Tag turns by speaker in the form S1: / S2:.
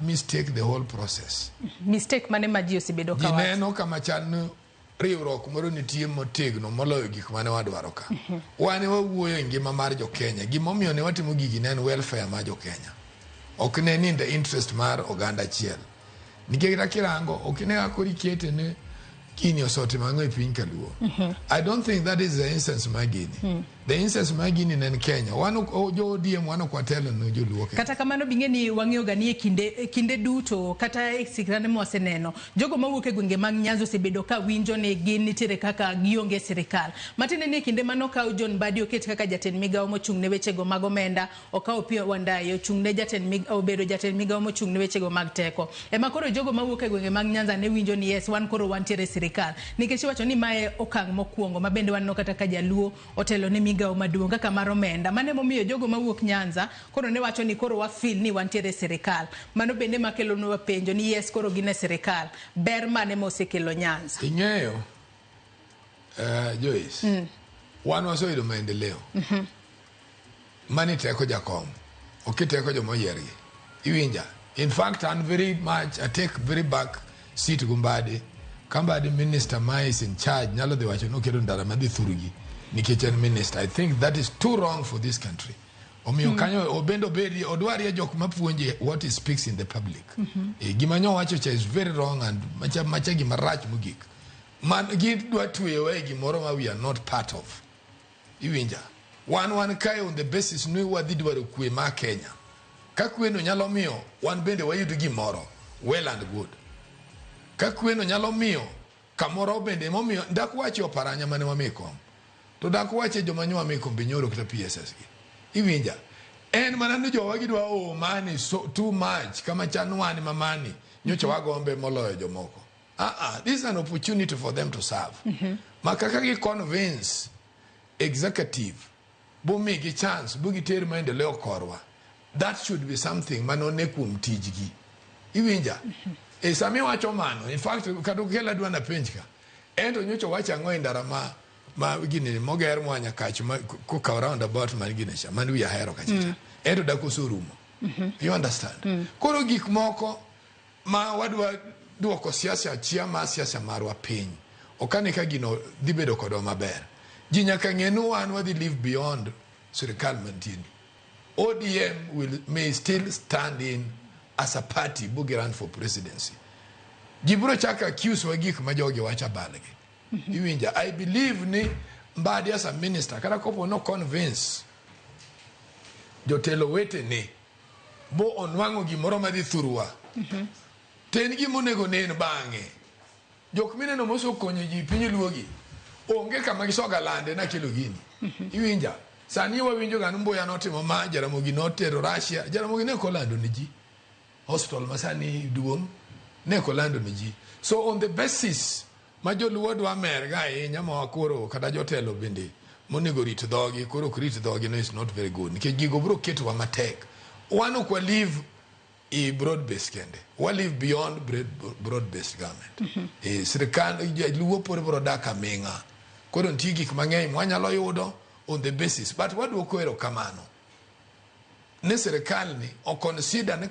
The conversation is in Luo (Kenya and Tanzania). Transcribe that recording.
S1: mistake the whole process.
S2: Mistake mane maji osebedo ka wacho.
S1: Gineno kama chal riwruok moro nitie motegno moloyo gik mane wadwaro ka. Wane wawuoyo ngima mar jo Kenya. Gimomiyo ne watimo gigi ne en welfare mar jo Kenya. Ok ne ni in the interest mar oganda achiel. Nikech kirango ok ne akori kete ne kini osote mango e piny kaluo. I don't think that is the instance magini. The instance magini in Kenya. Wano jo DM wano kwatelo no jo luo Kenya.
S2: Kata kamano bingeni wang'eyo gani kinde duto kata sikrane mwaseneno. Jogo mawuok e gwenge mag Nyanza osebedo ka winjo ne gin nitiere kaka gionge sirikal. Matine ni kinde mano kawo John Badi oket kaka jatend migawo mochung' ne wechego mag omenda, okawo Opiyo Wandayi ochung' ne obedo jatend migawo mochung' ne wechego mag teko. Ema koro jogo mawuok e gwenge mag Nyanza ne winjo ni yes wan koro wantiere sirikal. Nikech wacho ni mae okang' mokwongo mabende wanno kata ka jaluo otelo ne migawo maduong' kaka mar omenda. Mane momiyo jogo mawuok Nyanza koro ne wacho ni koro wa feel ni wantiere sirikal. Mano bende makelo no penjo ni yes koro gine sirikal. Ber mane mosekelo Nyanza.
S1: Ing'eyo Joyce. Wan wasoyudo maendeleo. Mani teko jakom. Okiteko jomoyiergi. Iwinja. In fact, I take very back seat Gumbadi. Kambadi minister ma is in charge. Nyalo de wacho no kero ndara madhi thurugi. Nikech minister. I think that is too wrong for this country. Omiyo kanyo obendo bedi odwari jok mapuonje what he speaks in the public. Gimanyo wacho cha is very wrong and macha gimarach mugik. Man gidwa tuyewe gimoro ma we are not part of. Iwinja. Wan kai on the basis ni wadhi dwaro kwe ma Kenya. Ka kwe no nyalo miyo wan bende wayudo gimoro. Well and good. Ka kwe no nyalo miyo kamoro bende momiyo dak wacho paranya mane wamiko. To dak wacho joma nywa miko binyoro kata PSS gi. Iwinja. En manano jowa gidwa money so too much kama chanwani mamani nyocho wagombe moloyo jomoko. This is an opportunity for them to serve. Makaka gi convince executive bumi gi chance bugi ter maendeleo korwa. That should be something manone kum tijgi. Iwinja. Sami wacho mano. In fact, kadukela duana penjka. Endo nyocho wacha ngoe ndara ma gini moger mwanya kachu kuka around about man ginesha. Man we are hero kachita. Endo dakusurumo. You understand? Koro gik moko ma wadwa duoko siasa chia ma siasa marwa piny. Okane ka gino dhibedo kodwa maber. Ji nyaka ng'enu wan wadhi live beyond sirikal mantieni. ODM may still stand in as a party bugi run for presidency. Jiburo chaka accuse wa gik ma jogi wacha balgi. Iwinja. I believe ni Mbadi as a minister kata kopo no convince Jotelo wete ni bo onwango gimoro madhi thurwa. Ten gimonego nen bang'e. Jok mineno moso konyo ji piny luogi. Onge kama gisoga lande na kelo gini. Iwinja. Sani wawinjo ganu mboya notimo ma Jaramogi notero Russia. Jaramogi ne kolando ni ji. Hospital masani duong ne kolando ni ji. So on the basis majoluo dwa merga ahinya ma wakoro kata jotelo bende monego rit dhogi koro krit dhogi no is not very good. Nikech gigo bro ketwa matek. Wano kwa live broad based kende. We live beyond broad based government. Sirikal luo por brodaka menga. Koro ntie gik mang'eny mwanyalo yudo on the basis. But what do we kamano? Ne sirikal ni o consider ne